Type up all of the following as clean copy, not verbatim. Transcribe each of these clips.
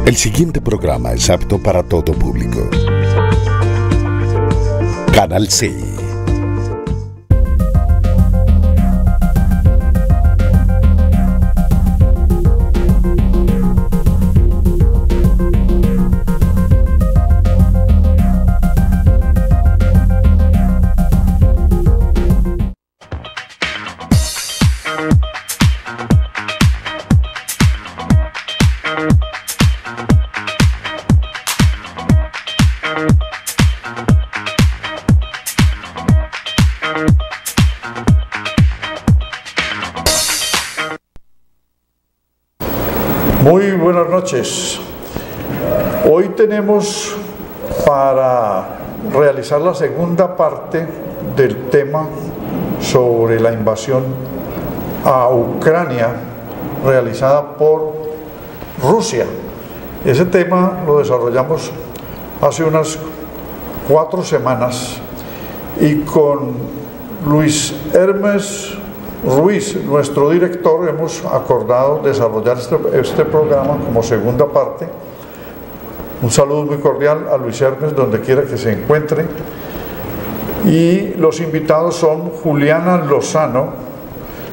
El siguiente programa es apto para todo público. Canal C. Muy buenas noches. Hoy tenemos para realizar la segunda parte del tema sobre la invasión a Ucrania realizada por Rusia. Ese tema lo desarrollamos hace unas 4 semanas y con Luis Hermes Ruiz, nuestro director, hemos acordado desarrollar este programa como segunda parte. Un saludo muy cordial a Luis Hermes, donde quiera que se encuentre. Y los invitados son Juliana Lozano,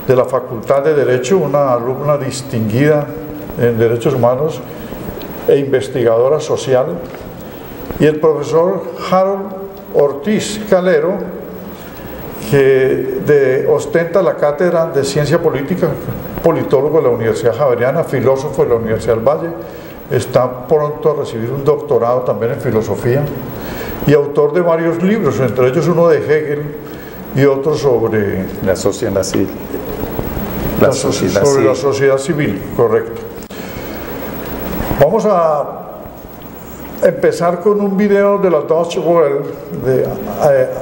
de la Facultad de Derecho, una alumna distinguida en Derechos Humanos e investigadora social, y el profesor Harold Ortiz Calero, que ostenta la cátedra de Ciencia Política, politólogo de la Universidad Javeriana, filósofo de la Universidad del Valle, está pronto a recibir un doctorado también en filosofía y autor de varios libros, entre ellos uno de Hegel y otro sobre la sociedad civil. La sociedad civil, correcto. Vamos a empezar con un video de la Deutsche Welle,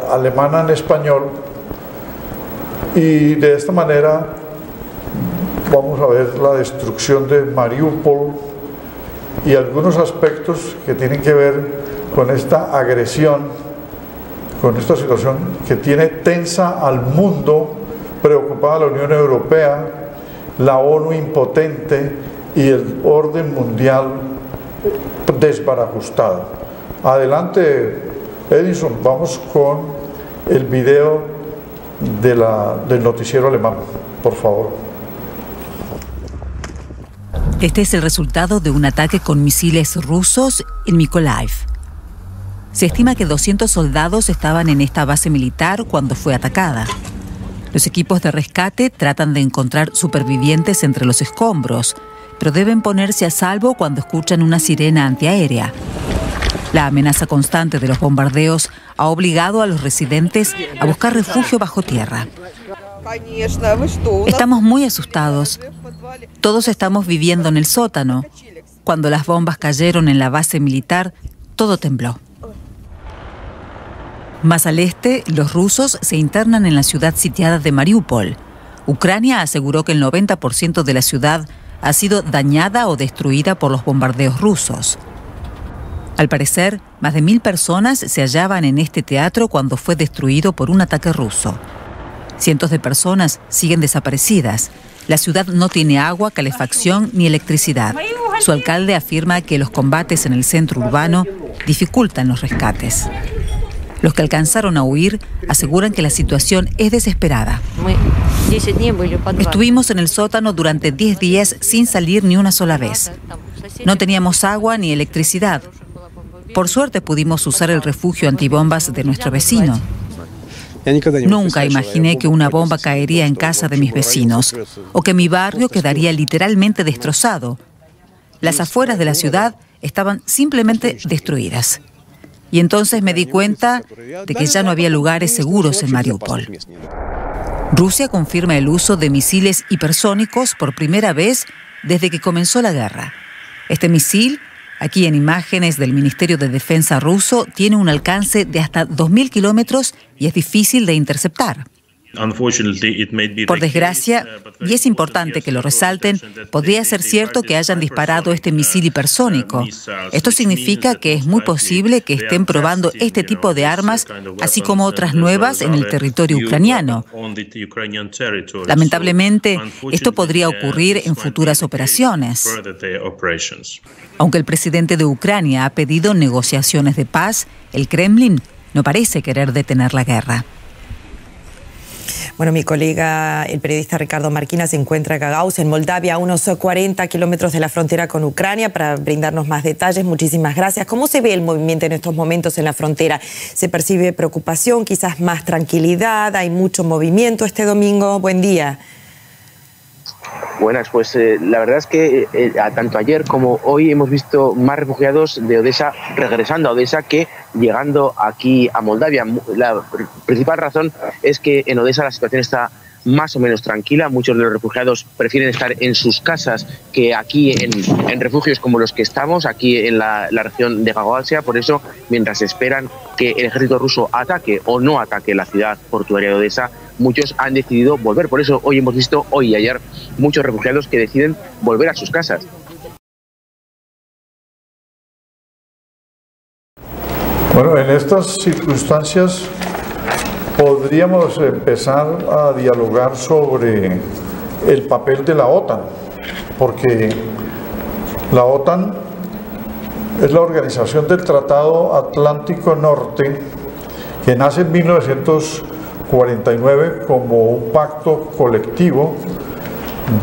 alemana en español, y de esta manera vamos a ver la destrucción de Mariupol y algunos aspectos que tienen que ver con esta agresión, con esta situación que tiene tensa al mundo, preocupada la Unión Europea, la ONU impotente y el orden mundial desbarajustado. Adelante, Edison, vamos con el video del noticiero alemán, por favor. Este es el resultado de un ataque con misiles rusos en Mykolaiv. Se estima que 200 soldados estaban en esta base militar cuando fue atacada. Los equipos de rescate tratan de encontrar supervivientes entre los escombros, pero deben ponerse a salvo cuando escuchan una sirena antiaérea. La amenaza constante de los bombardeos ha obligado a los residentes a buscar refugio bajo tierra. Estamos muy asustados. Todos estamos viviendo en el sótano. Cuando las bombas cayeron en la base militar, todo tembló. Más al este, los rusos se internan en la ciudad sitiada de Mariupol. Ucrania aseguró que el 90% de la ciudad ha sido dañada o destruida por los bombardeos rusos. Al parecer, más de 1000 personas se hallaban en este teatro cuando fue destruido por un ataque ruso. Cientos de personas siguen desaparecidas. La ciudad no tiene agua, calefacción ni electricidad. Su alcalde afirma que los combates en el centro urbano dificultan los rescates. Los que alcanzaron a huir aseguran que la situación es desesperada. Estuvimos en el sótano durante 10 días sin salir ni una sola vez. No teníamos agua ni electricidad. Por suerte pudimos usar el refugio antibombas de nuestro vecino. Nunca imaginé que una bomba caería en casa de mis vecinos o que mi barrio quedaría literalmente destrozado. Las afueras de la ciudad estaban simplemente destruidas. Y entonces me di cuenta de que ya no había lugares seguros en Mariupol. Rusia confirma el uso de misiles hipersónicos por primera vez desde que comenzó la guerra. Este misil, aquí en imágenes del Ministerio de Defensa ruso, tiene un alcance de hasta 2000 kilómetros y es difícil de interceptar. Por desgracia, y es importante que lo resalten, podría ser cierto que hayan disparado este misil hipersónico. Esto significa que es muy posible que estén probando este tipo de armas, así como otras nuevas en el territorio ucraniano. Lamentablemente, esto podría ocurrir en futuras operaciones. Aunque el presidente de Ucrania ha pedido negociaciones de paz, el Kremlin no parece querer detener la guerra. Bueno, mi colega, el periodista Ricardo Marquina, se encuentra en Gagauz, en Moldavia, a unos 40 kilómetros de la frontera con Ucrania, para brindarnos más detalles. Muchísimas gracias. ¿Cómo se ve el movimiento en estos momentos en la frontera? ¿Se percibe preocupación, quizás más tranquilidad? ¿Hay mucho movimiento este domingo? Buen día. Buenas, pues la verdad es que tanto ayer como hoy hemos visto más refugiados de Odesa regresando a Odesa que llegando aquí a Moldavia. La principal razón es que en Odesa la situación está más o menos tranquila. Muchos de los refugiados prefieren estar en sus casas que aquí en refugios como los que estamos, aquí en la región de Gagauzia. Por eso, mientras esperan que el ejército ruso ataque o no ataque la ciudad portuaria de Odesa, muchos han decidido volver. Por eso hoy hemos visto, hoy y ayer, muchos refugiados que deciden volver a sus casas. Bueno, en estas circunstancias podríamos empezar a dialogar sobre el papel de la OTAN, porque la OTAN es la organización del Tratado Atlántico Norte, que nace en 1949 como un pacto colectivo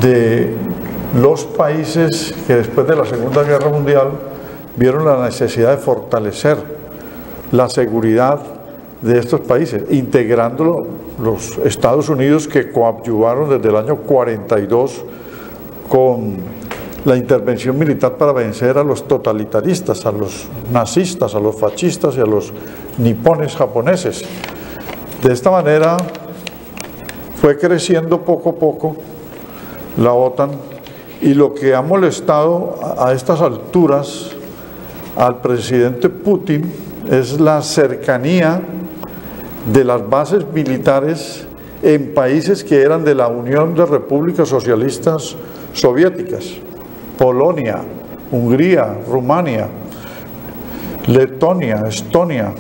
de los países que después de la Segunda Guerra Mundial vieron la necesidad de fortalecer la seguridad de estos países, integrándolo los Estados Unidos, que coadyuvaron desde el año 42 con la intervención militar para vencer a los totalitaristas, a los nazistas, a los fascistas y a los nipones japoneses. De esta manera fue creciendo poco a poco la OTAN, y lo que ha molestado a estas alturas al presidente Putin es la cercanía de las bases militares en países que eran de la Unión de Repúblicas Socialistas Soviéticas: Polonia, Hungría, Rumania, Letonia, Estonia.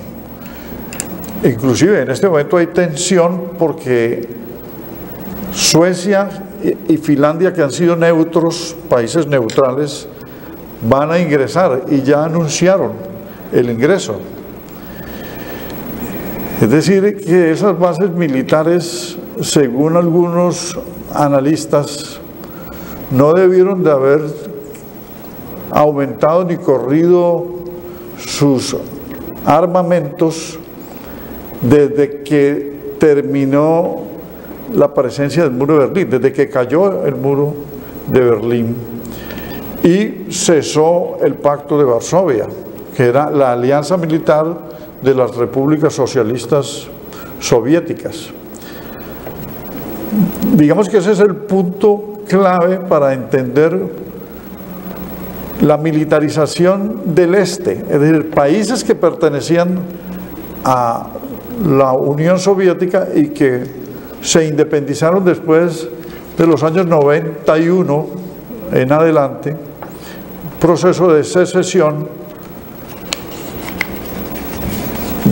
Inclusive en este momento hay tensión porque Suecia y Finlandia, que han sido neutros, países neutrales, van a ingresar y ya anunciaron el ingreso. Es decir, que esas bases militares, según algunos analistas, no debieron de haber aumentado ni corrido sus armamentos desde que terminó la presencia del muro de Berlín, desde que cayó el muro de Berlín y cesó el Pacto de Varsovia, que era la alianza militar de las repúblicas socialistas soviéticas. Digamos que ese es el punto clave para entender la militarización del este, es decir, países que pertenecían a la Unión Soviética y que se independizaron después de los años 91 en adelante, proceso de secesión.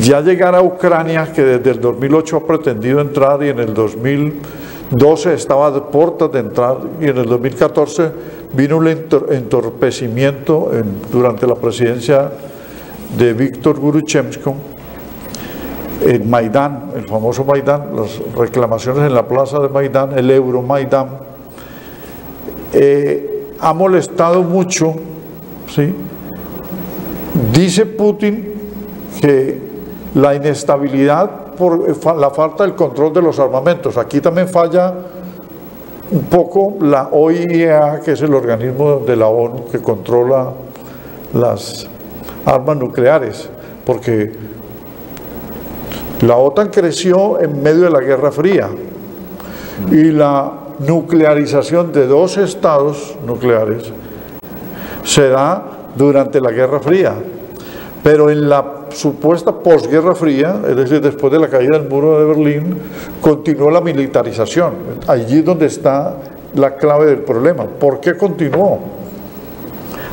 Ya llegar a Ucrania, que desde el 2008 ha pretendido entrar y en el 2012 estaba a puertas de entrar, y en el 2014 vino un entorpecimiento durante la presidencia de Víctor Yushchenko, en Maidán, el famoso Maidán, las reclamaciones en la plaza de Maidán, el Euromaidán, ha molestado mucho, ¿sí? Dice Putin que la inestabilidad por la falta del control de los armamentos. Aquí también falla un poco la OIEA, que es el organismo de la ONU que controla las armas nucleares, porque la OTAN creció en medio de la Guerra Fría y la nuclearización de dos estados nucleares se da durante la Guerra Fría, pero en la supuesta posguerra fría, es decir, después de la caída del muro de Berlín, continuó la militarización. Allí es donde está la clave del problema. ¿Por qué continuó?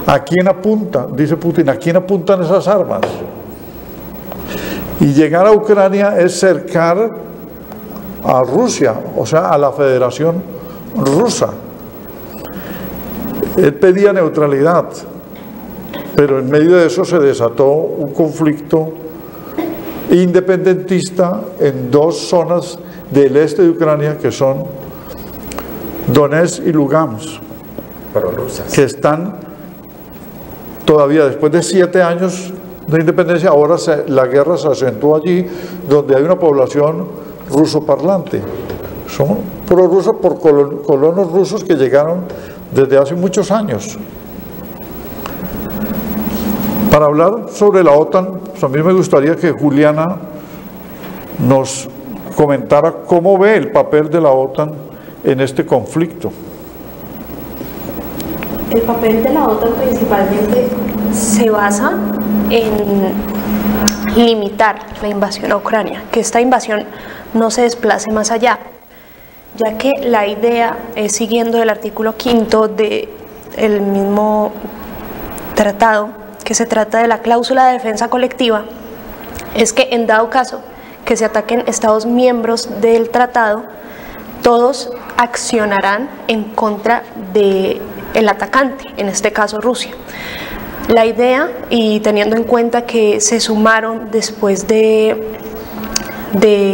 ¿A quién apunta? Dice Putin, ¿a quién apuntan esas armas? Y llegar a Ucrania es cercar a Rusia, o sea, a la Federación Rusa. Él pedía neutralidad, pero en medio de eso se desató un conflicto independentista en dos zonas del este de Ucrania, que son Donetsk y Lugansk, que están todavía, después de 7 años de independencia, ahora la guerra se acentuó allí, donde hay una población rusoparlante. Son prorrusos por colonos rusos que llegaron desde hace muchos años. Para hablar sobre la OTAN, pues a mí me gustaría que Juliana nos comentara cómo ve el papel de la OTAN en este conflicto. El papel de la OTAN principalmente se basa en limitar la invasión a Ucrania, que esta invasión no se desplace más allá, ya que la idea es, siguiendo el artículo 5 del mismo tratado, que se trata de la cláusula de defensa colectiva, es que en dado caso que se ataquen Estados miembros del tratado, todos accionarán en contra del atacante, en este caso Rusia. La idea, y teniendo en cuenta que se sumaron después de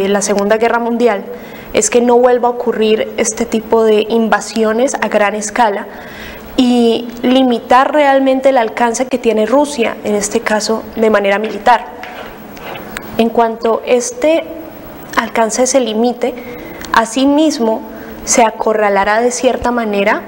la Segunda Guerra Mundial, es que no vuelva a ocurrir este tipo de invasiones a gran escala y limitar realmente el alcance que tiene Rusia, en este caso de manera militar. En cuanto este alcance se limite, asimismo se acorralará de cierta manera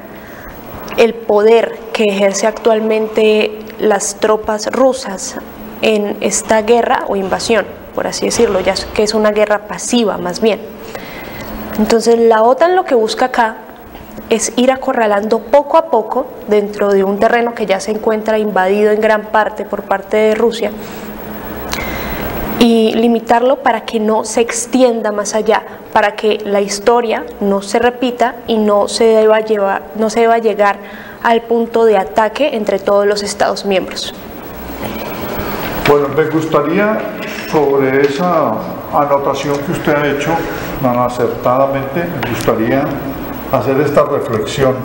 el poder que ejerce actualmente las tropas rusas en esta guerra o invasión, por así decirlo, ya que es una guerra pasiva más bien. Entonces la OTAN lo que busca acá es ir acorralando poco a poco dentro de un terreno que ya se encuentra invadido en gran parte por parte de Rusia, y limitarlo para que no se extienda más allá, para que la historia no se repita y no se deba llegar al punto de ataque entre todos los Estados miembros. Bueno, me gustaría, sobre esa anotación que usted ha hecho tan acertadamente, me gustaría hacer esta reflexión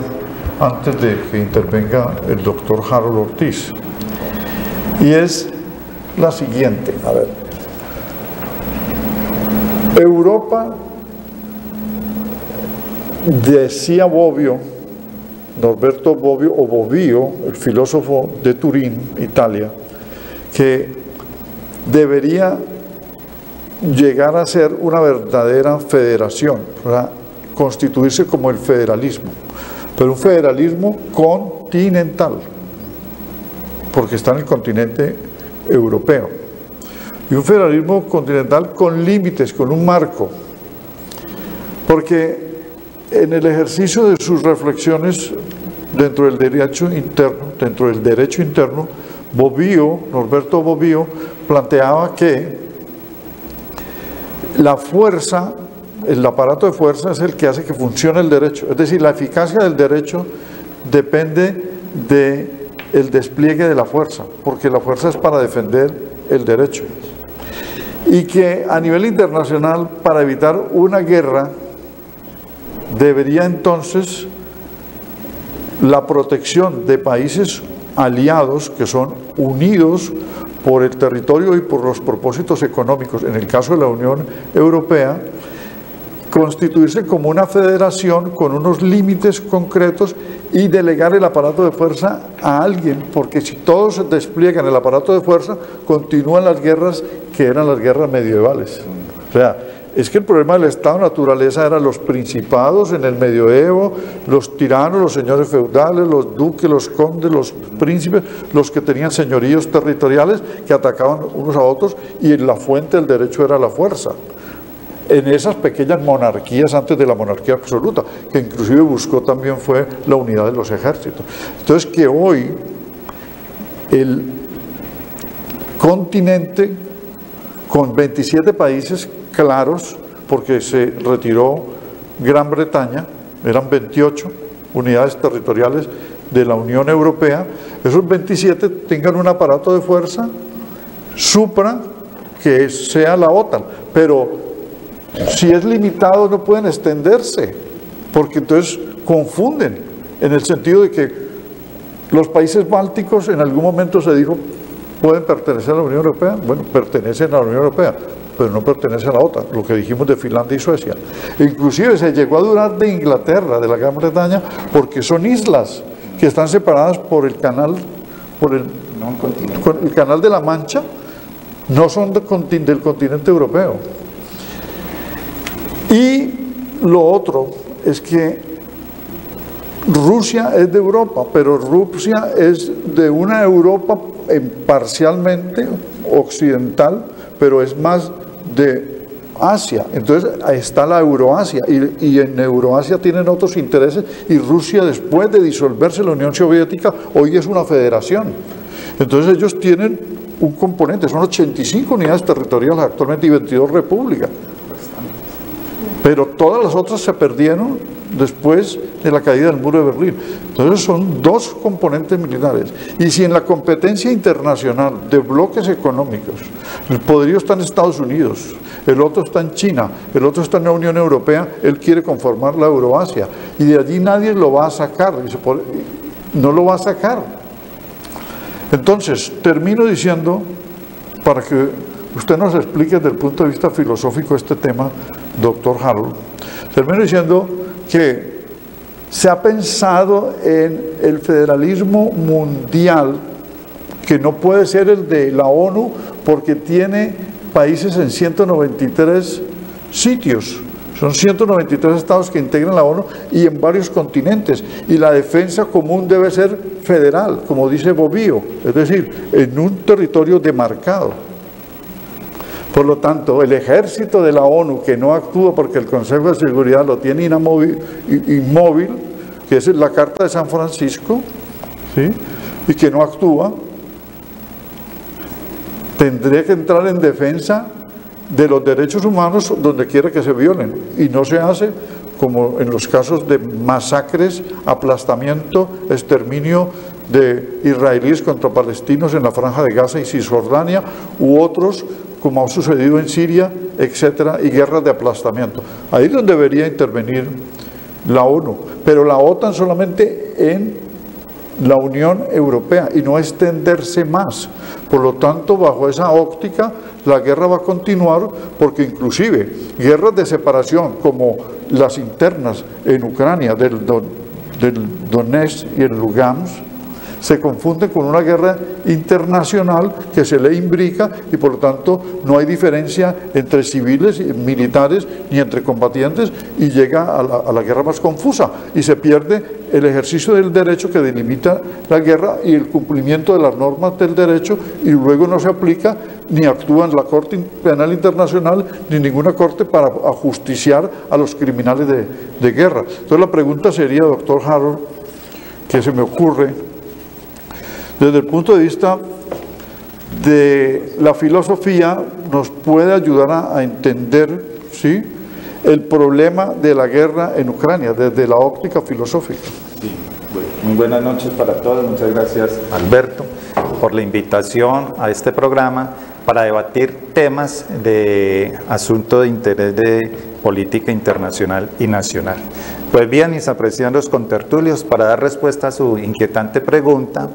antes de que intervenga el doctor Harold Ortiz. Y es la siguiente, a ver. Europa, decía Bobbio, Norberto Bobbio, o Bobbio, el filósofo de Turín, Italia, que debería llegar a ser una verdadera federación, para constituirse como el federalismo, pero un federalismo continental, porque está en el continente europeo. Y un federalismo continental con límites, con un marco, porque en el ejercicio de sus reflexiones dentro del derecho interno, Bobbio, Norberto Bobbio, planteaba que la fuerza, el aparato de fuerza es el que hace que funcione el derecho, es decir, la eficacia del derecho depende del despliegue de la fuerza, porque la fuerza es para defender el derecho. Y que a nivel internacional, para evitar una guerra, debería entonces la protección de países aliados que son unidos por el territorio y por los propósitos económicos, en el caso de la Unión Europea, constituirse como una federación con unos límites concretos y delegar el aparato de fuerza a alguien, porque si todos se despliegan el aparato de fuerza, continúan las guerras que eran las guerras medievales. O sea, es que el problema del Estado naturaleza eran los principados en el medioevo, los tiranos, los señores feudales, los duques, los condes, los príncipes, los que tenían señoríos territoriales que atacaban unos a otros, y la fuente del derecho era la fuerza. En esas pequeñas monarquías antes de la monarquía absoluta, que inclusive buscó también fue la unidad de los ejércitos. Entonces que hoy continente con 27 países claros, porque se retiró Gran Bretaña, eran 28 unidades territoriales de la Unión Europea, esos 27 tengan un aparato de fuerza supra que sea la OTAN, pero si es limitado no pueden extenderse, porque entonces confunden, en el sentido de que los países bálticos en algún momento se dijo pueden pertenecer a la Unión Europea, bueno, pertenecen a la Unión Europea, pero no pertenecen a la OTAN, lo que dijimos de Finlandia y Suecia. Inclusive se llegó a dudar de Inglaterra, de la Gran Bretaña, porque son islas que están separadas por el canal, el canal de la Mancha, no son del continente europeo. Y lo otro es que Rusia es de Europa, pero Rusia es de una Europa parcialmente occidental, pero es más de Asia. Entonces está la Euroasia, y en Euroasia tienen otros intereses, y Rusia, después de disolverse la Unión Soviética, hoy es una federación. Entonces ellos tienen un componente, son 85 unidades territoriales actualmente y 22 repúblicas. Pero todas las otras se perdieron después de la caída del muro de Berlín. Entonces son dos componentes militares. Y si en la competencia internacional de bloques económicos, el poderío está en Estados Unidos, el otro está en China, el otro está en la Unión Europea, él quiere conformar la Euroasia, y de allí nadie lo va a sacar, no lo va a sacar. Entonces, termino diciendo, para que usted nos explique desde el punto de vista filosófico este tema, doctor Harold, termino diciendo que se ha pensado en el federalismo mundial, que no puede ser el de la ONU, porque tiene países en 193 sitios. Son 193 estados que integran la ONU y en varios continentes. Y la defensa común debe ser federal, como dice Bobbio, es decir, en un territorio demarcado. Por lo tanto, el ejército de la ONU que no actúa porque el Consejo de Seguridad lo tiene inmóvil, que es la Carta de San Francisco, ¿sí?, y que no actúa, tendría que entrar en defensa de los derechos humanos donde quiera que se violen, y no se hace, como en los casos de masacres, aplastamiento, exterminio de israelíes contra palestinos en la Franja de Gaza y Cisjordania, u otros como ha sucedido en Siria, etcétera, y guerras de aplastamiento. Ahí es donde debería intervenir la ONU, pero la OTAN solamente en la Unión Europea y no extenderse más. Por lo tanto, bajo esa óptica, la guerra va a continuar, porque inclusive guerras de separación como las internas en Ucrania del Donetsk y el Lugansk se confunden con una guerra internacional que se le imbrica, y por lo tanto no hay diferencia entre civiles y militares ni entre combatientes, y llega a la guerra más confusa y se pierde el ejercicio del derecho que delimita la guerra y el cumplimiento de las normas del derecho, y luego no se aplica ni actúa en la Corte Penal Internacional ni ninguna corte para ajusticiar a los criminales de guerra. Entonces la pregunta sería, doctor Harold, que se me ocurre, desde el punto de vista de la filosofía, nos puede ayudar a entender, ¿sí?, el problema de la guerra en Ucrania, desde la óptica filosófica. Sí, muy buenas noches para todos. Muchas gracias, Alberto, por la invitación a este programa para debatir temas de asunto de interés de política internacional y nacional. Pues bien, mis apreciados contertulios, para dar respuesta a su inquietante pregunta,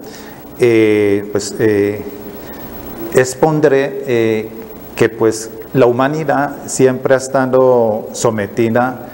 expondré que pues la humanidad siempre ha estado sometida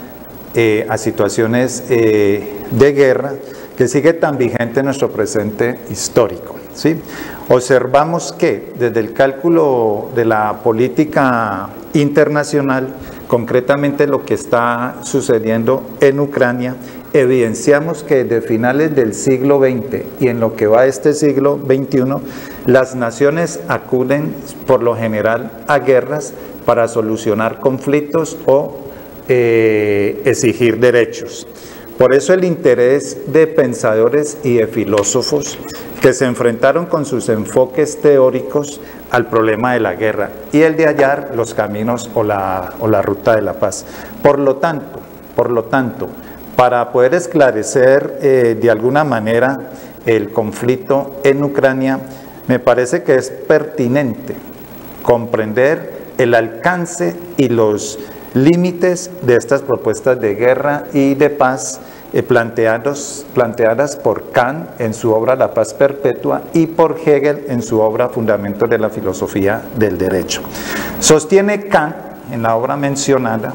a situaciones de guerra, que sigue tan vigente en nuestro presente histórico, ¿sí? Observamos que desde el cálculo de la política internacional, concretamente lo que está sucediendo en Ucrania, evidenciamos que desde finales del siglo XX y en lo que va este siglo XXI, las naciones acuden por lo general a guerras para solucionar conflictos o exigir derechos. Por eso el interés de pensadores y de filósofos que se enfrentaron con sus enfoques teóricos al problema de la guerra y el de hallar los caminos o la ruta de la paz. Por lo tanto, para poder esclarecer de alguna manera el conflicto en Ucrania, me parece que es pertinente comprender el alcance y los límites de estas propuestas de guerra y de paz planteadas por Kant en su obra La Paz Perpetua y por Hegel en su obra Fundamentos de la Filosofía del Derecho. Sostiene Kant, en la obra mencionada,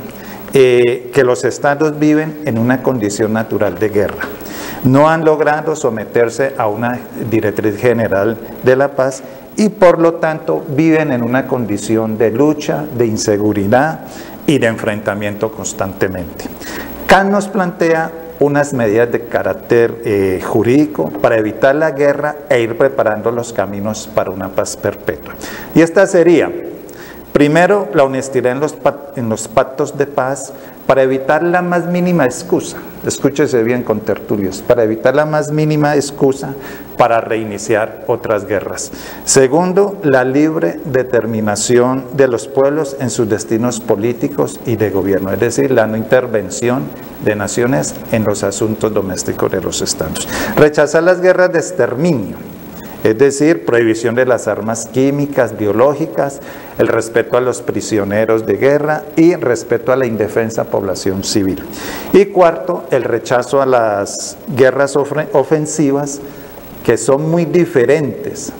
que los estados viven en una condición natural de guerra. No han logrado someterse a una directriz general de la paz y por lo tanto viven en una condición de lucha, de inseguridad y de enfrentamiento constantemente. Kant nos plantea unas medidas de carácter jurídico para evitar la guerra e ir preparando los caminos para una paz perpetua. Y esta sería, primero, la honestidad en los pactos de paz para evitar la más mínima excusa, escúchese bien contertulios, para evitar la más mínima excusa para reiniciar otras guerras. Segundo, la libre determinación de los pueblos en sus destinos políticos y de gobierno, es decir, la no intervención de naciones en los asuntos domésticos de los estados. Rechazar las guerras de exterminio, es decir, prohibición de las armas químicas, biológicas, el respeto a los prisioneros de guerra y respeto a la indefensa población civil. Y cuarto, el rechazo a las guerras ofensivas, que son muy diferentes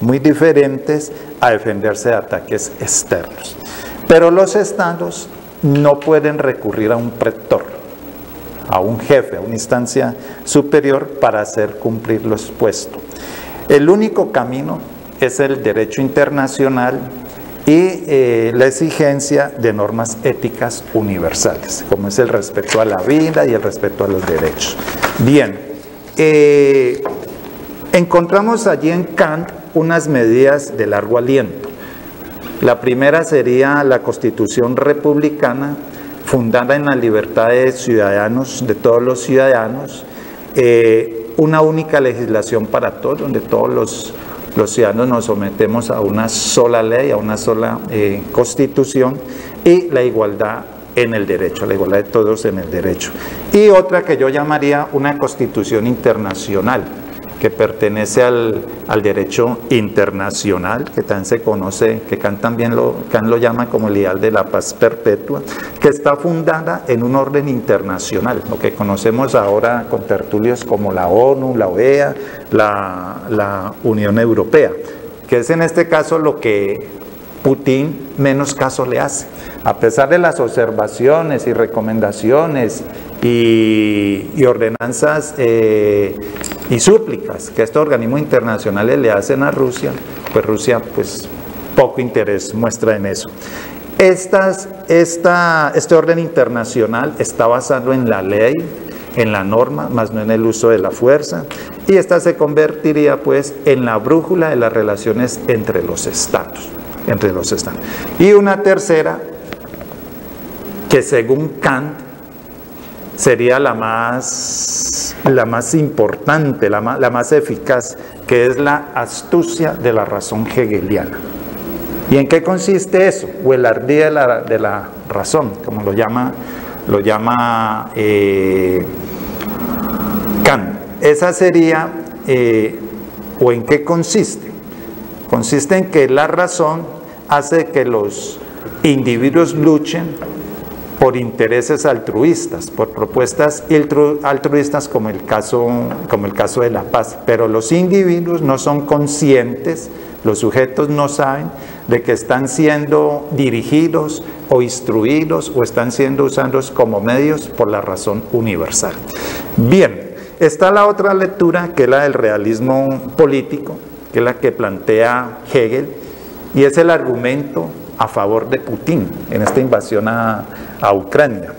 a defenderse de ataques externos. Pero los estados no pueden recurrir a un pretor, a un jefe, a una instancia superior para hacer cumplir lo expuesto. El único camino es el derecho internacional y la exigencia de normas éticas universales, como es el respeto a la vida y el respeto a los derechos. Bien, encontramos allí en Kant unas medidas de largo aliento. La primera sería la Constitución republicana, fundada en la libertad de ciudadanos, de todos los ciudadanos, una única legislación para todos, donde todos los ciudadanos nos sometemos a una sola ley, a una sola constitución, y la igualdad en el derecho, la igualdad de todos en el derecho. Y otra que yo llamaría una constitución internacional, que pertenece al derecho internacional, que también se conoce, que Kant lo llama como el ideal de la paz perpetua, que está fundada en un orden internacional, lo que conocemos ahora con tertulios como la ONU, la OEA, la Unión Europea, que es en este caso lo que Putin menos caso le hace. A pesar de las observaciones y recomendaciones y ordenanzas y súplicas que estos organismos internacionales le hacen a Rusia, pues Rusia poco interés muestra en eso. Este orden internacional está basado en la ley, en la norma, más no en el uso de la fuerza, y esta se convertiría en la brújula de las relaciones entre los estados. Y una tercera, que según Kant sería la más importante, la más eficaz, que es la astucia de la razón hegeliana. ¿Y en qué consiste eso? O el ardid de la razón, como lo llama Kant. Esa sería, ¿o en qué consiste? Consiste en que la razón hace que los individuos luchen por intereses altruistas, por propuestas altruistas como el caso de la paz, pero los individuos no son conscientes, los sujetos no saben de que están siendo dirigidos o instruidos o están siendo usados como medios por la razón universal. Bien, está la otra lectura, que es la del realismo político, que es la que plantea Hegel, y es el argumento a favor de Putin en esta invasión a Ucrania.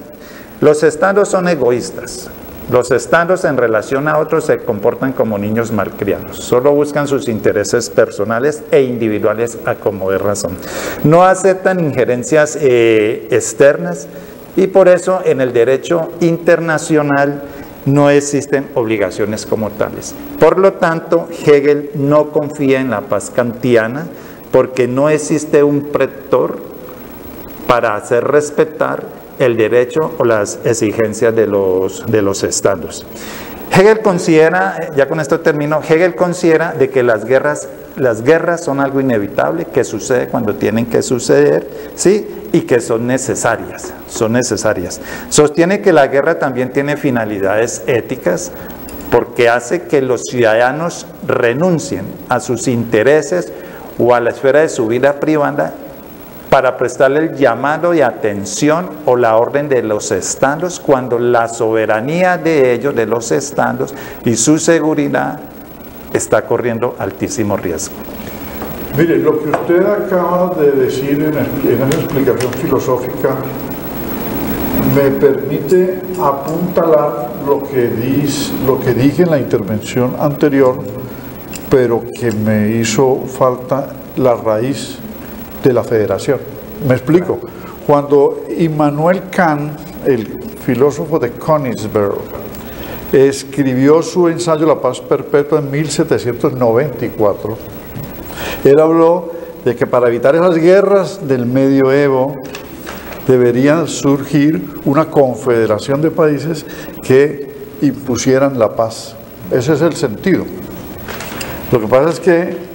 Los estados son egoístas. Los estados en relación a otros se comportan como niños malcriados. Solo buscan sus intereses personales e individuales a como de razón. No aceptan injerencias externas y por eso en el derecho internacional no existen obligaciones como tales. Por lo tanto, Hegel no confía en la paz kantiana porque no existe un pretor para hacer respetar el derecho o las exigencias de los estados. Hegel considera, ya con esto termino, Hegel considera de que las guerras son algo inevitable, que sucede cuando tienen que suceder, ¿sí? Y que son necesarias. Sostiene que la guerra también tiene finalidades éticas porque hace que los ciudadanos renuncien a sus intereses o a la esfera de su vida privada para prestarle el llamado de atención o la orden de los estados cuando la soberanía de ellos, de los estados y su seguridad está corriendo altísimo riesgo. Mire, lo que usted acaba de decir en esa explicación filosófica me permite apuntalar lo que dije en la intervención anterior, pero que me hizo falta la raíz de la federación. Me explico. Cuando Immanuel Kant, el filósofo de Königsberg, escribió su ensayo La paz perpetua en 1794, él habló de que para evitar esas guerras del medioevo debería surgir una confederación de países que impusieran la paz. Ese es el sentido. Lo que pasa es que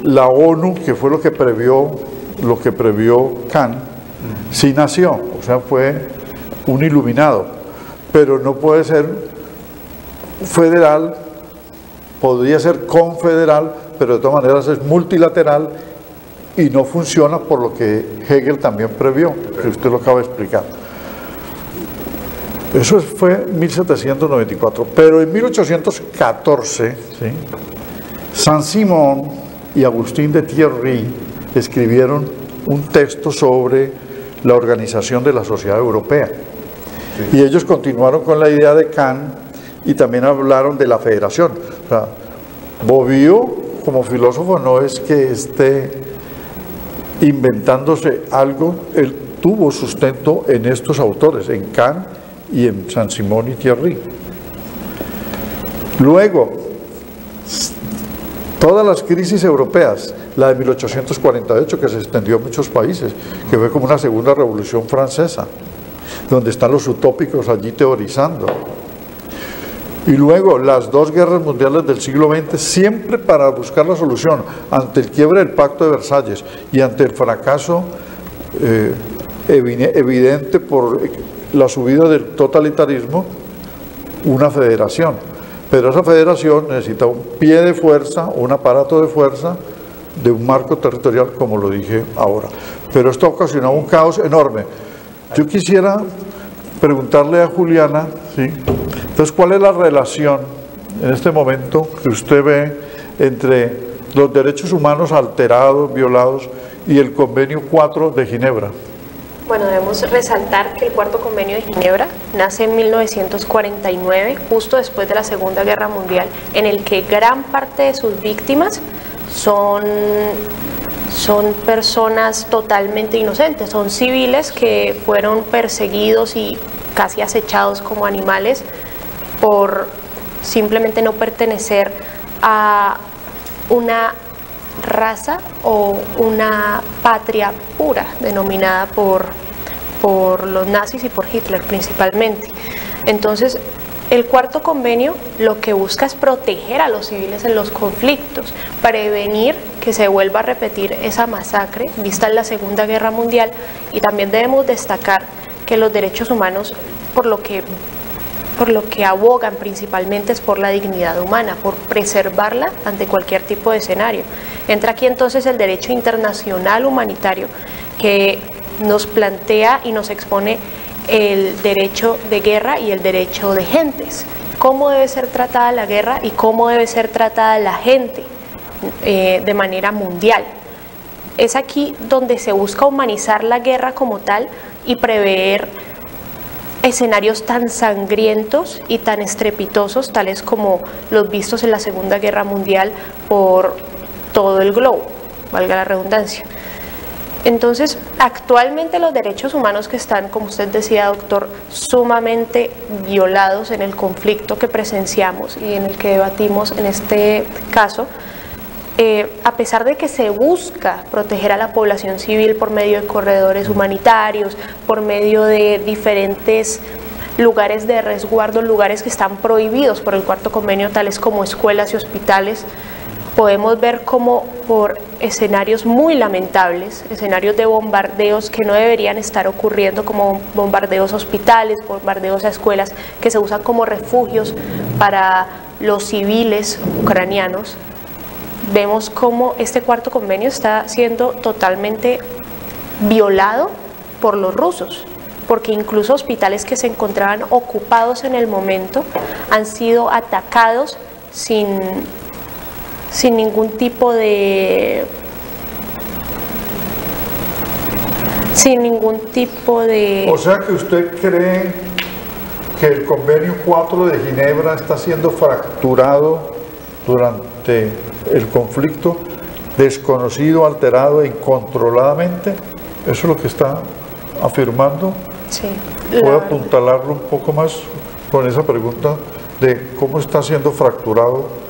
la ONU, que fue lo que previó Kant, sí nació, o sea, fue un iluminado, pero no puede ser federal, podría ser confederal, pero de todas maneras es multilateral y no funciona por lo que Hegel también previó, que usted lo acaba de explicar. Eso fue en 1794, pero en 1814, ¿sí?, Saint-Simon y Agustín de Thierry escribieron un texto sobre la organización de la sociedad europea. Sí. Y ellos continuaron con la idea de Kant y también hablaron de la federación. O sea, Bobbio, como filósofo, no es que esté inventándose algo, él tuvo sustento en estos autores, en Kant y en Saint-Simon y Thierry. Luego, todas las crisis europeas, la de 1848 que se extendió a muchos países, que fue como una segunda revolución francesa, donde están los utópicos allí teorizando. Y luego las dos guerras mundiales del siglo XX, siempre para buscar la solución ante el quiebre del Pacto de Versalles y ante el fracaso evidente por la subida del totalitarismo, una federación. Pero esa federación necesita un pie de fuerza, un aparato de fuerza, de un marco territorial, como lo dije ahora. Pero esto ocasionó un caos enorme. Yo quisiera preguntarle a Juliana, ¿sí?, entonces, ¿cuál es la relación en este momento que usted ve entre los derechos humanos alterados, violados, y el Convenio 4 de Ginebra? Bueno, debemos resaltar que el Cuarto Convenio de Ginebra nace en 1949, justo después de la Segunda Guerra Mundial, en el que gran parte de sus víctimas son personas totalmente inocentes, son civiles que fueron perseguidos y casi acechados como animales por simplemente no pertenecer a una raza o una patria pura denominada por los nazis y por Hitler principalmente. Entonces, el Cuarto Convenio lo que busca es proteger a los civiles en los conflictos, prevenir que se vuelva a repetir esa masacre vista en la Segunda Guerra Mundial, y también debemos destacar que los derechos humanos, por lo que abogan principalmente es por la dignidad humana, por preservarla ante cualquier tipo de escenario. Entra aquí entonces el derecho internacional humanitario, que nos plantea y nos expone el derecho de guerra y el derecho de gentes. Cómo debe ser tratada la guerra y cómo debe ser tratada la gente de manera mundial. Es aquí donde se busca humanizar la guerra como tal y prever escenarios tan sangrientos y tan estrepitosos, tales como los vistos en la Segunda Guerra Mundial por todo el globo, valga la redundancia. Entonces, actualmente los derechos humanos que están, como usted decía, doctor, sumamente violados en el conflicto que presenciamos y en el que debatimos en este caso, a pesar de que se busca proteger a la población civil por medio de corredores humanitarios, por medio de diferentes lugares de resguardo, lugares que están prohibidos por el Cuarto Convenio, tales como escuelas y hospitales, podemos ver cómo por escenarios muy lamentables, escenarios de bombardeos que no deberían estar ocurriendo, como bombardeos a hospitales, bombardeos a escuelas, que se usan como refugios para los civiles ucranianos, vemos cómo este Cuarto Convenio está siendo totalmente violado por los rusos, porque incluso hospitales que se encontraban ocupados en el momento han sido atacados sin ningún tipo de O sea que usted cree que el Convenio 4 de Ginebra está siendo fracturado durante el conflicto, desconocido, alterado e incontroladamente. ¿Eso es lo que está afirmando? Sí. ¿Puedo apuntalarlo un poco más con esa pregunta de cómo está siendo fracturado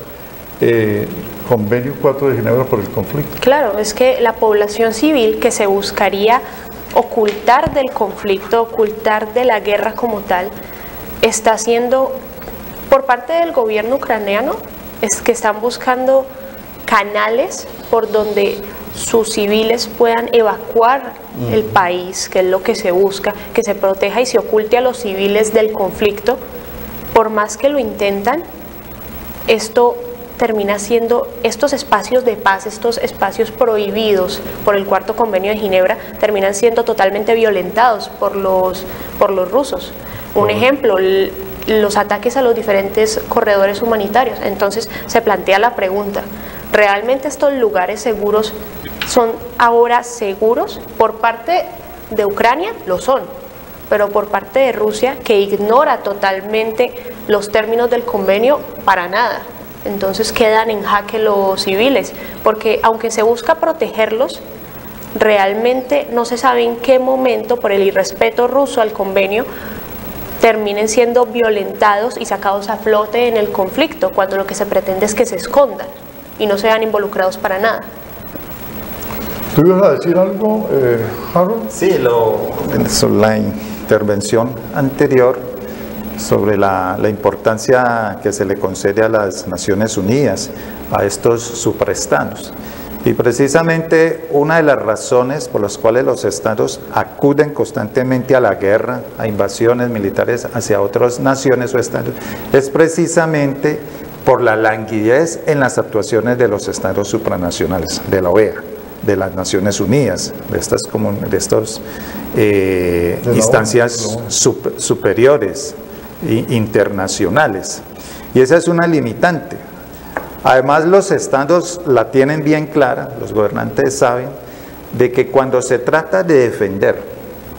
el Convenio 4 de Ginebra por el conflicto? Claro, es que la población civil que se buscaría ocultar del conflicto, ocultar de la guerra como tal, está siendo, por parte del gobierno ucraniano, es que están buscando canales por donde sus civiles puedan evacuar el país, que es lo que se busca, que se proteja y se oculte a los civiles del conflicto. Por más que lo intentan, esto termina siendo, estos espacios de paz, estos espacios prohibidos por el Cuarto Convenio de Ginebra, terminan siendo totalmente violentados por los rusos. Un ejemplo, los ataques a los diferentes corredores humanitarios. Entonces se plantea la pregunta, ¿realmente estos lugares seguros son ahora seguros? Por parte de Ucrania lo son, pero por parte de Rusia, que ignora totalmente los términos del convenio, para nada. Entonces quedan en jaque los civiles, porque aunque se busca protegerlos, realmente no se sabe en qué momento, por el irrespeto ruso al convenio, terminen siendo violentados y sacados a flote en el conflicto, cuando lo que se pretende es que se escondan y no sean involucrados para nada. ¿Tú ibas a decir algo, Harold? Sí, sobre la intervención anterior, sobre la importancia que se le concede a las Naciones Unidas, a estos supraestados. Y precisamente una de las razones por las cuales los estados acuden constantemente a la guerra, a invasiones militares hacia otras naciones o estados, es precisamente por la languidez en las actuaciones de los estados supranacionales, de la OEA, de las Naciones Unidas, de estas instancias superiores internacionales. Y esa es una limitante. Además, los estados la tienen bien clara, los gobernantes saben, de que cuando se trata de defender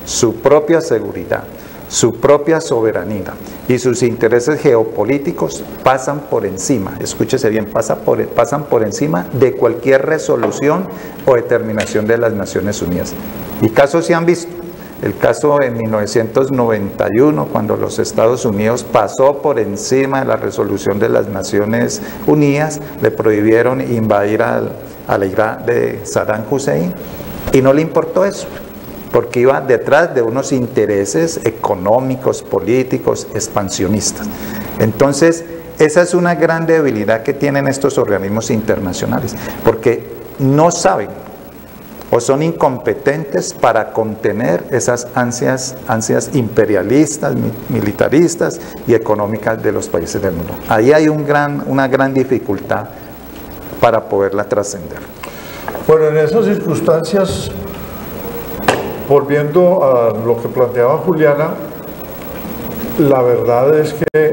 su propia seguridad, su propia soberanía y sus intereses geopolíticos, pasan por encima, escúchese bien, pasan por encima de cualquier resolución o determinación de las Naciones Unidas. Y casos se han visto. El caso en 1991, cuando los Estados Unidos pasó por encima de la resolución de las Naciones Unidas, le prohibieron invadir al Irak de Saddam Hussein, y no le importó eso, porque iba detrás de unos intereses económicos, políticos, expansionistas. Entonces, esa es una gran debilidad que tienen estos organismos internacionales, porque no saben o son incompetentes para contener esas ansias imperialistas, militaristas y económicas de los países del mundo. Ahí hay una gran dificultad para poderla trascender. Bueno, en esas circunstancias, volviendo a lo que planteaba Juliana, la verdad es que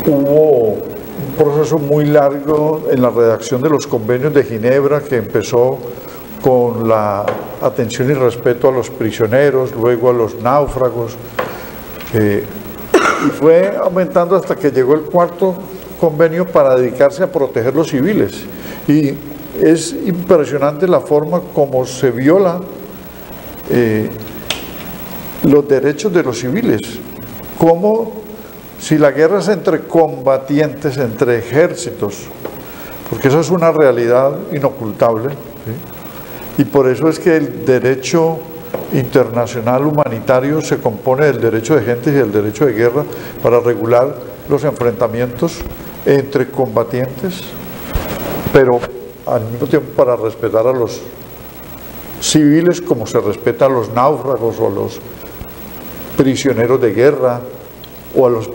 hubo un proceso muy largo en la redacción de los convenios de Ginebra, que empezó con la atención y respeto a los prisioneros, luego a los náufragos, y fue aumentando hasta que llegó el cuarto convenio para dedicarse a proteger los civiles. Y es impresionante la forma como se viola los derechos de los civiles, como si la guerra es entre combatientes, entre ejércitos, porque eso es una realidad inocultable, ¿sí? Y por eso es que el derecho internacional humanitario se compone del derecho de gentes y del derecho de guerra para regular los enfrentamientos entre combatientes, pero al mismo tiempo para respetar a los civiles como se respeta a los náufragos o a los prisioneros de guerra o a los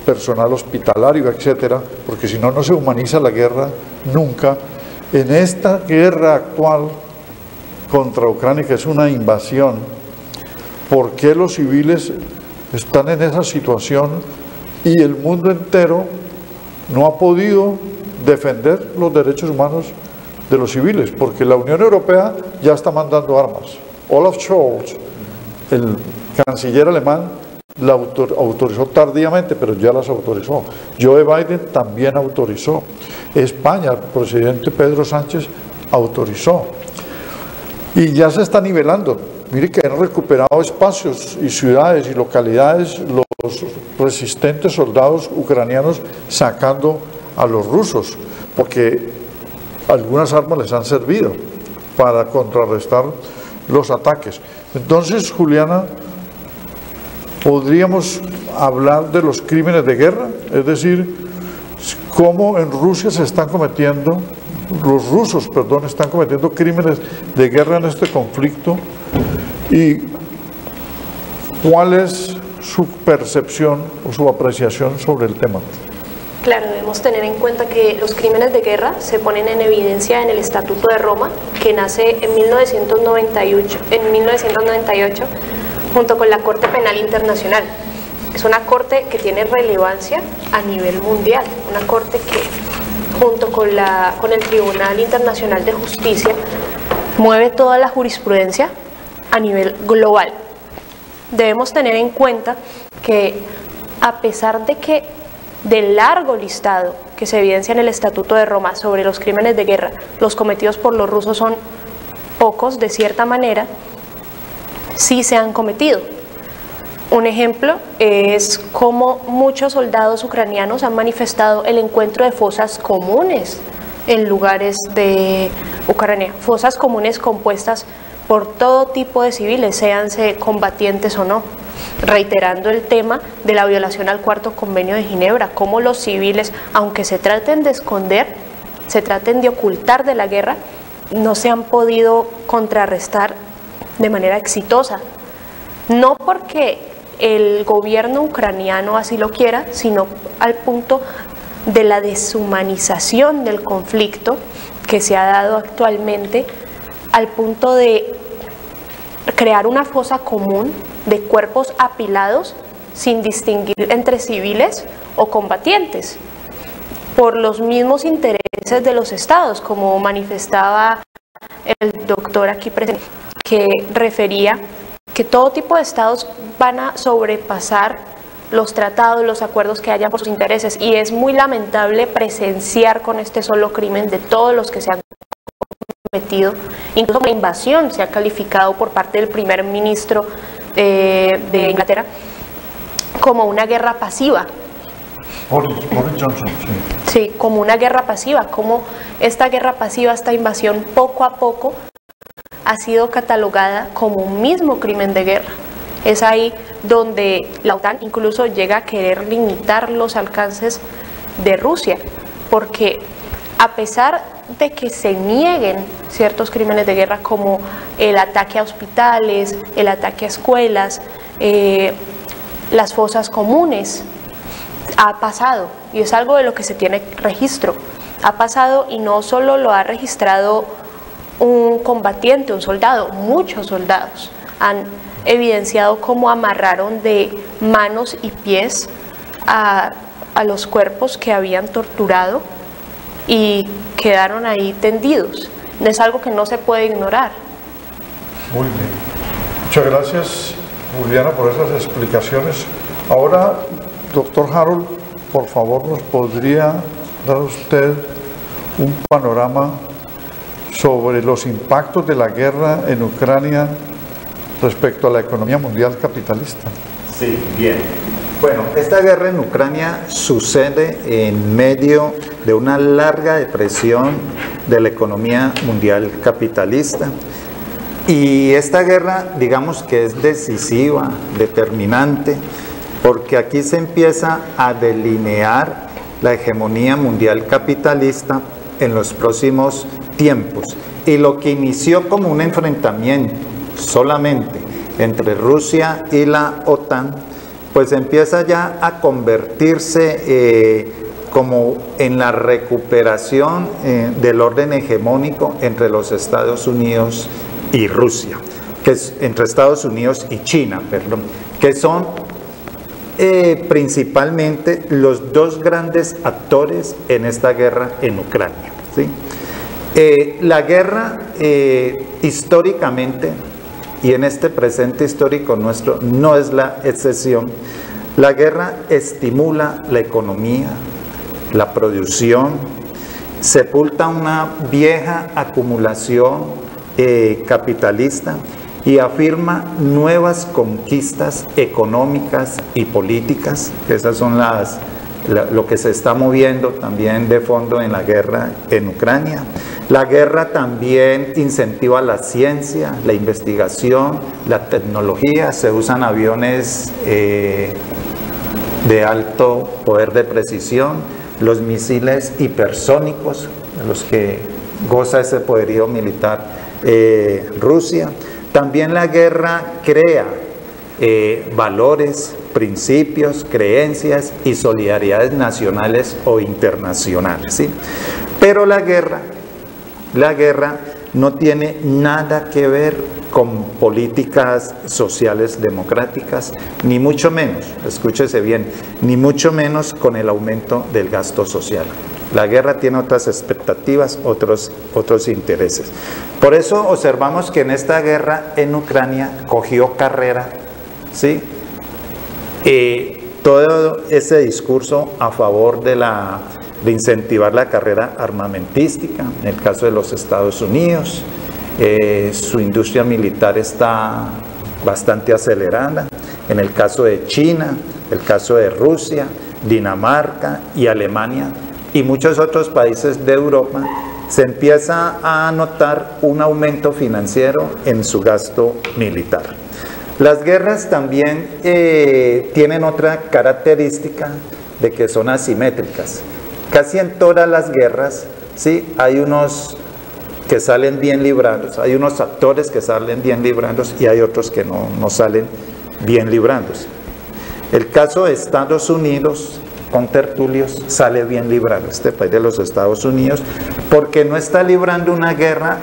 personal hospitalario, etcétera, porque si no, no se humaniza la guerra nunca. En esta guerra actual contra Ucrania, que es una invasión, ¿por qué los civiles están en esa situación y el mundo entero no ha podido defender los derechos humanos de los civiles? Porque la Unión Europea ya está mandando armas. Olaf Scholz, el canciller alemán, la autorizó tardíamente, pero ya las autorizó. Joe Biden también autorizó. España, el presidente Pedro Sánchez autorizó. Y ya se está nivelando. Mire que han recuperado espacios y ciudades y localidades los resistentes soldados ucranianos sacando a los rusos, porque algunas armas les han servido para contrarrestar los ataques. Entonces, Juliana, podríamos hablar de los crímenes de guerra, es decir, cómo en Rusia se están cometiendo, los rusos, perdón, están cometiendo crímenes de guerra en este conflicto, y cuál es su percepción o su apreciación sobre el tema. Claro, debemos tener en cuenta que los crímenes de guerra se ponen en evidencia en el Estatuto de Roma, que nace en 1998 junto con la Corte Penal Internacional. Es una corte que tiene relevancia a nivel mundial, una corte que junto con el Tribunal Internacional de Justicia mueve toda la jurisprudencia a nivel global. Debemos tener en cuenta que a pesar de que del largo listado que se evidencia en el Estatuto de Roma sobre los crímenes de guerra, los cometidos por los rusos son pocos, de cierta manera, sí se han cometido. Un ejemplo es cómo muchos soldados ucranianos han manifestado el encuentro de fosas comunes en lugares de Ucrania, fosas comunes compuestas por todo tipo de civiles, séanse combatientes o no, reiterando el tema de la violación al Cuarto Convenio de Ginebra, cómo los civiles, aunque se traten de esconder, se traten de ocultar de la guerra, no se han podido contrarrestar de manera exitosa, no porque el gobierno ucraniano así lo quiera, sino al punto de la deshumanización del conflicto que se ha dado actualmente, al punto de crear una fosa común de cuerpos apilados sin distinguir entre civiles o combatientes, por los mismos intereses de los estados, como manifestaba el doctor aquí presente, que refería que todo tipo de estados van a sobrepasar los tratados, los acuerdos que hayan por sus intereses, y es muy lamentable presenciar con este solo crimen de todos los que se han cometido, incluso la invasión se ha calificado por parte del primer ministro de Inglaterra como una guerra pasiva. Boris Johnson, sí. Sí, como una guerra pasiva, como esta guerra pasiva, esta invasión poco a poco ha sido catalogada como un mismo crimen de guerra. Es ahí donde la OTAN incluso llega a querer limitar los alcances de Rusia, porque a pesar de que se nieguen ciertos crímenes de guerra como el ataque a hospitales, el ataque a escuelas, las fosas comunes, ha pasado, y es algo de lo que se tiene registro, ha pasado, y no solo lo ha registrado un combatiente, un soldado, muchos soldados han evidenciado cómo amarraron de manos y pies a los cuerpos que habían torturado y quedaron ahí tendidos. Es algo que no se puede ignorar. Muy bien. Muchas gracias, Juliana, por esas explicaciones. Ahora, doctor Harold, por favor, ¿nos podría dar usted un panorama sobre los impactos de la guerra en Ucrania respecto a la economía mundial capitalista. Sí, bien. Bueno, esta guerra en Ucrania sucede en medio de una larga depresión de la economía mundial capitalista. Y esta guerra, digamos que es decisiva, determinante, porque aquí se empieza a delinear la hegemonía mundial capitalista en los próximos tiempos. Y lo que inició como un enfrentamiento solamente entre Rusia y la OTAN, pues empieza ya a convertirse como en la recuperación del orden hegemónico entre los Estados Unidos y Rusia, que es entre Estados Unidos y China, perdón, que son principalmente los dos grandes actores en esta guerra en Ucrania, ¿sí? La guerra históricamente, y en este presente histórico nuestro no es la excepción, la guerra estimula la economía, la producción, sepulta una vieja acumulación capitalista y afirma nuevas conquistas económicas y políticas, que esas son lo que se está moviendo también de fondo en la guerra en Ucrania. La guerra también incentiva la ciencia, la investigación, la tecnología. Se usan aviones de alto poder de precisión, los misiles hipersónicos, de los que goza ese poderío militar Rusia. También la guerra crea valores, principios, creencias y solidaridades nacionales o internacionales, ¿sí? Pero la guerra no tiene nada que ver con políticas sociales democráticas, ni mucho menos, escúchese bien, ni mucho menos con el aumento del gasto social. La guerra tiene otras expectativas, otros intereses. Por eso observamos que en esta guerra en Ucrania cogió carrera, ¿sí? Todo ese discurso a favor de incentivar la carrera armamentística, en el caso de los Estados Unidos, su industria militar está bastante acelerada, en el caso de China, el caso de Rusia, Dinamarca y Alemania y muchos otros países de Europa, se empieza a notar un aumento financiero en su gasto militar. Las guerras también tienen otra característica de que son asimétricas. Casi en todas las guerras, ¿sí?, hay unos que salen bien librados, hay unos actores que salen bien librados y hay otros que no salen bien librados. El caso de Estados Unidos, con tertulios, sale bien librado, este país de los Estados Unidos, porque no está librando una guerra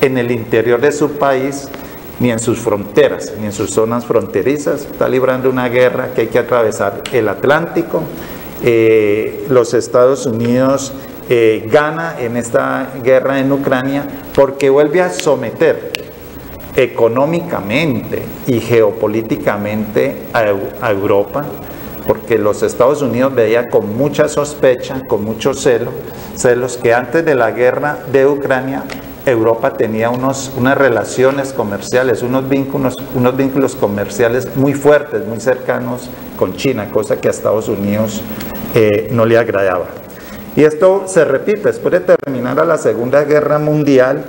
en el interior de su país, ni en sus fronteras, ni en sus zonas fronterizas. Está librando una guerra que hay que atravesar el Atlántico. Los Estados Unidos gana en esta guerra en Ucrania porque vuelve a someter económicamente y geopolíticamente a Europa, porque los Estados Unidos veía con mucha sospecha, con mucho celos, que antes de la guerra de Ucrania Europa tenía unas relaciones comerciales, unos vínculos comerciales muy fuertes, muy cercanos con China, cosa que a Estados Unidos no le agradaba. Y esto se repite, después de terminar la Segunda Guerra Mundial,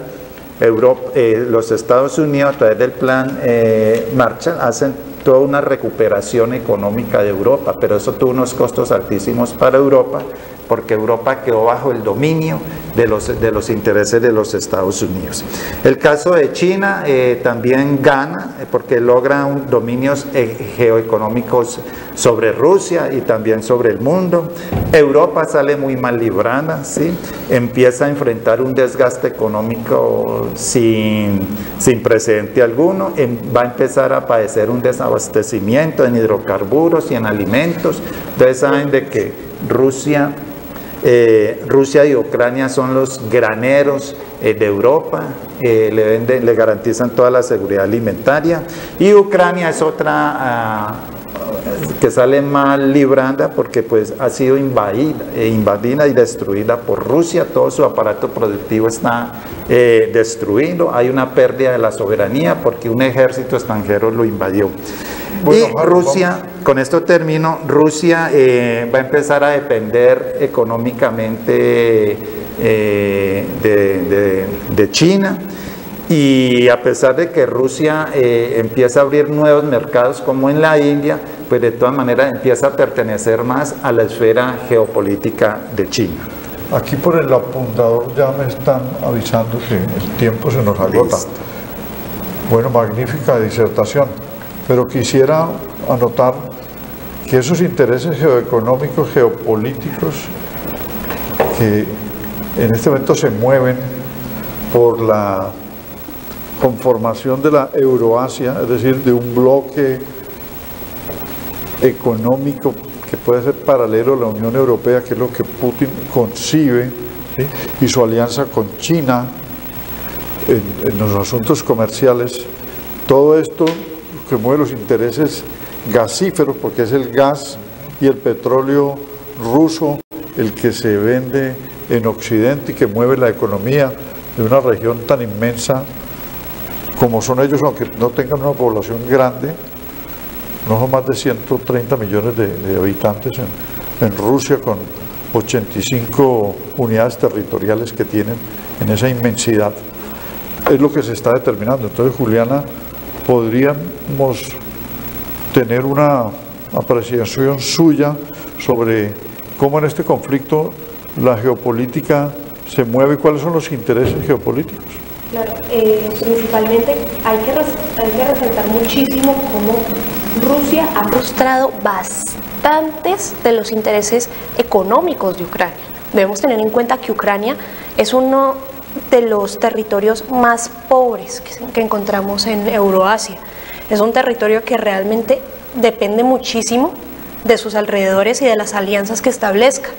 los Estados Unidos a través del plan Marshall hacen toda una recuperación económica de Europa, pero eso tuvo unos costos altísimos para Europa, porque Europa quedó bajo el dominio de los intereses de los Estados Unidos. El caso de China también gana porque logra dominios geoeconómicos sobre Rusia y también sobre el mundo. Europa sale muy mal librada, ¿sí? Empieza a enfrentar un desgaste económico sin precedente alguno, va a empezar a padecer un desabastecimiento en hidrocarburos y en alimentos. Ustedes saben de que Rusia y Ucrania son los graneros de Europa, le garantizan toda la seguridad alimentaria, y Ucrania es que sale mal librada porque pues ha sido invadida y destruida por Rusia, todo su aparato productivo está destruido, hay una pérdida de la soberanía porque un ejército extranjero lo invadió. Bueno, y Rusia, con esto termino, Rusia va a empezar a depender económicamente de China. Y a pesar de que Rusia empieza a abrir nuevos mercados como en la India, pues de todas maneras empieza a pertenecer más a la esfera geopolítica de China. Aquí por el apuntador ya me están avisando que el tiempo se nos agota. Listo. Bueno, magnífica disertación, pero quisiera anotar que esos intereses geoeconómicos, geopolíticos, que en este momento se mueven por la conformación de la Euroasia, es decir, de un bloque económico que puede ser paralelo a la Unión Europea, que es lo que Putin concibe, ¿sí? Y su alianza con China en los asuntos comerciales. Todo esto que mueve los intereses gasíferos, porque es el gas y el petróleo ruso el que se vende en Occidente y que mueve la economía de una región tan inmensa como son ellos, aunque no tengan una población grande, no son más de 130 millones de habitantes en Rusia, con 85 unidades territoriales que tienen en esa inmensidad. Es lo que se está determinando. Entonces, Juliana, podríamos tener una apreciación suya sobre cómo en este conflicto la geopolítica se mueve y cuáles son los intereses geopolíticos. Claro, principalmente hay que resaltar muchísimo cómo Rusia ha frustrado bastantes de los intereses económicos de Ucrania. Debemos tener en cuenta que Ucrania es uno de los territorios más pobres que encontramos en Euroasia. Es un territorio que realmente depende muchísimo de sus alrededores y de las alianzas que establezca.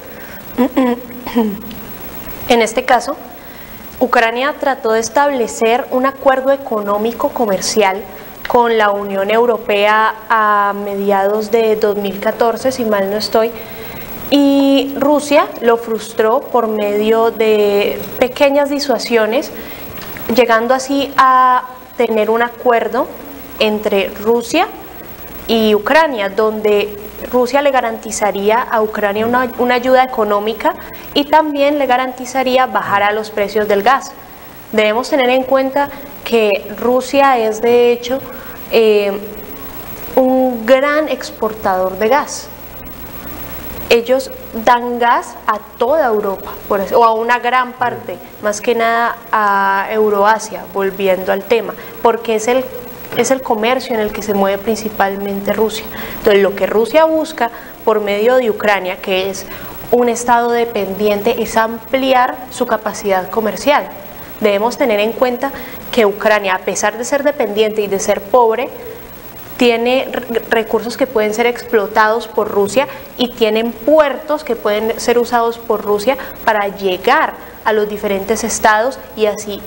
En este caso, Ucrania trató de establecer un acuerdo económico comercial con la Unión Europea a mediados de 2014, si mal no estoy, y Rusia lo frustró por medio de pequeñas disuasiones, llegando así a tener un acuerdo entre Rusia y Ucrania, donde Rusia le garantizaría a Ucrania una ayuda económica y también le garantizaría bajar a los precios del gas. Debemos tener en cuenta que Rusia es de hecho un gran exportador de gas. Ellos dan gas a toda Europa, o a una gran parte, más que nada a Euroasia, volviendo al tema, porque es el comercio en el que se mueve principalmente Rusia. Entonces, lo que Rusia busca por medio de Ucrania, que es un estado dependiente, es ampliar su capacidad comercial. Debemos tener en cuenta que Ucrania, a pesar de ser dependiente y de ser pobre, tiene recursos que pueden ser explotados por Rusia y tienen puertos que pueden ser usados por Rusia para llegar a los diferentes estados y así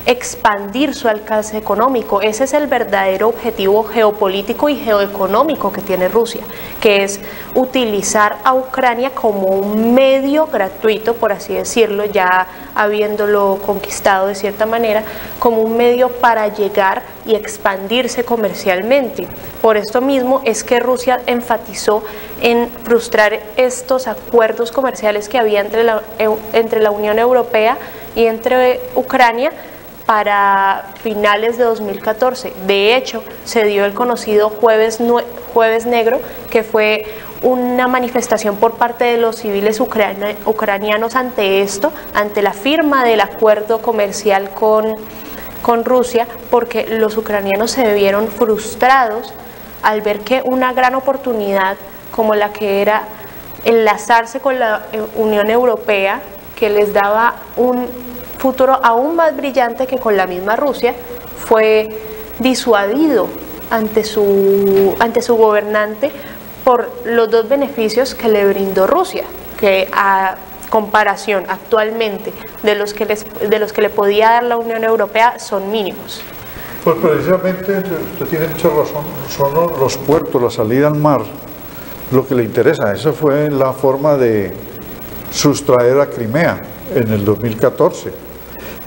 expandir su alcance económico. Ese es el verdadero objetivo geopolítico y geoeconómico que tiene Rusia, que es utilizar a Ucrania como un medio gratuito, por así decirlo, ya habiéndolo conquistado de cierta manera, como un medio para llegar y expandirse comercialmente. Por esto mismo es que Rusia enfatizó en frustrar estos acuerdos comerciales que había entre la Unión Europea y entre Ucrania para finales de 2014. De hecho, se dio el conocido Jueves Negro, que fue una manifestación por parte de los civiles ucranianos ante esto, ante la firma del acuerdo comercial con Rusia, porque los ucranianos se vieron frustrados al ver que una gran oportunidad como la que era enlazarse con la Unión Europea, que les daba un futuro aún más brillante que con la misma Rusia, fue disuadido ante su gobernante por los dos beneficios que le brindó Rusia, que a comparación actualmente de los que le podía dar la Unión Europea son mínimos. Pues precisamente usted tiene mucha razón, son los puertos, la salida al mar, lo que le interesa. Esa fue la forma de sustraer a Crimea en el 2014.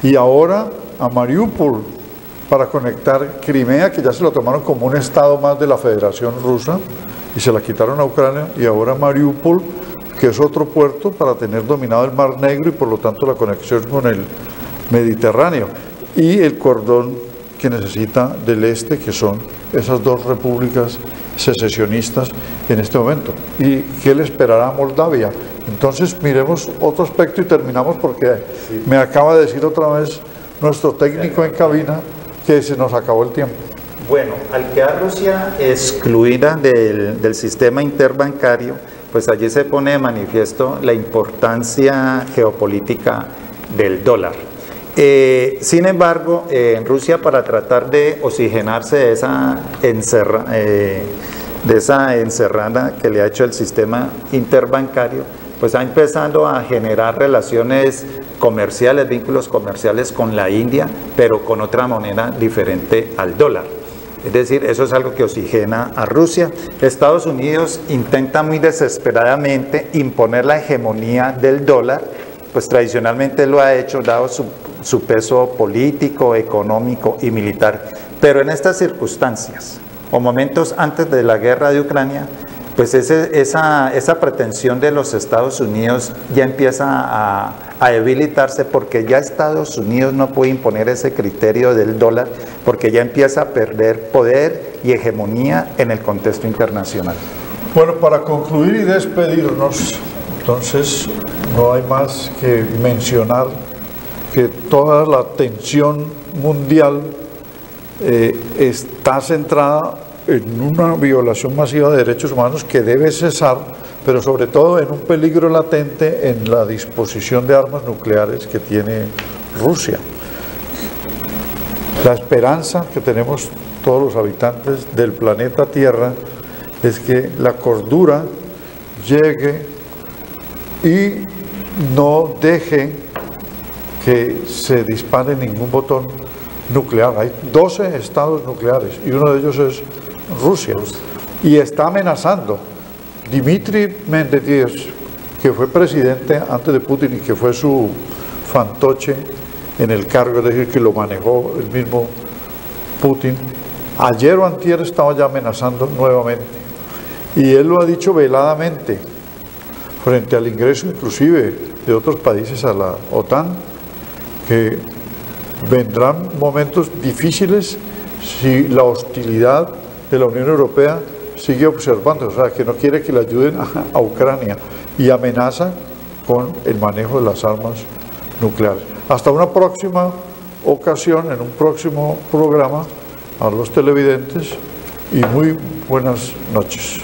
Y ahora a Mariupol, para conectar Crimea, que ya se lo tomaron como un estado más de la Federación Rusa, y se la quitaron a Ucrania, y ahora Mariupol, que es otro puerto para tener dominado el Mar Negro y por lo tanto la conexión con el Mediterráneo, y el cordón que necesita del este, que son esas dos repúblicas secesionistas en este momento. ¿Y qué le esperará a Moldavia? Entonces miremos otro aspecto y terminamos, porque me acaba de decir otra vez nuestro técnico en cabina que se nos acabó el tiempo. Bueno, al quedar Rusia excluida del sistema interbancario, pues allí se pone de manifiesto la importancia geopolítica del dólar. Sin embargo, en Rusia, para tratar de oxigenarse de esa encerrada que le ha hecho el sistema interbancario, pues ha empezado a generar relaciones comerciales, vínculos comerciales con la India, pero con otra moneda diferente al dólar. Es decir, eso es algo que oxigena a Rusia. Estados Unidos intenta muy desesperadamente imponer la hegemonía del dólar, pues tradicionalmente lo ha hecho, dado su peso político, económico y militar. Pero en estas circunstancias, o momentos antes de la guerra de Ucrania, pues esa pretensión de los Estados Unidos ya empieza a debilitarse, porque ya Estados Unidos no puede imponer ese criterio del dólar, porque ya empieza a perder poder y hegemonía en el contexto internacional. Bueno, para concluir y despedirnos, entonces no hay más que mencionar que toda la tensión mundial está centrada en una violación masiva de derechos humanos que debe cesar, pero sobre todo en un peligro latente en la disposición de armas nucleares que tiene Rusia. La esperanza que tenemos todos los habitantes del planeta Tierra es que la cordura llegue y no deje que se dispare ningún botón nuclear. Hay 12 estados nucleares y uno de ellos es Rusia, y está amenazando. Dmitry Medvedev, que fue presidente antes de Putin y que fue su fantoche en el cargo, es decir, que lo manejó el mismo Putin, ayer o antier estaba ya amenazando nuevamente, y él lo ha dicho veladamente frente al ingreso inclusive de otros países a la OTAN, que vendrán momentos difíciles si la hostilidad de la Unión Europea sigue observando, o sea, que no quiere que le ayuden a Ucrania, y amenaza con el manejo de las armas nucleares. Hasta una próxima ocasión, en un próximo programa, a los televidentes, y muy buenas noches.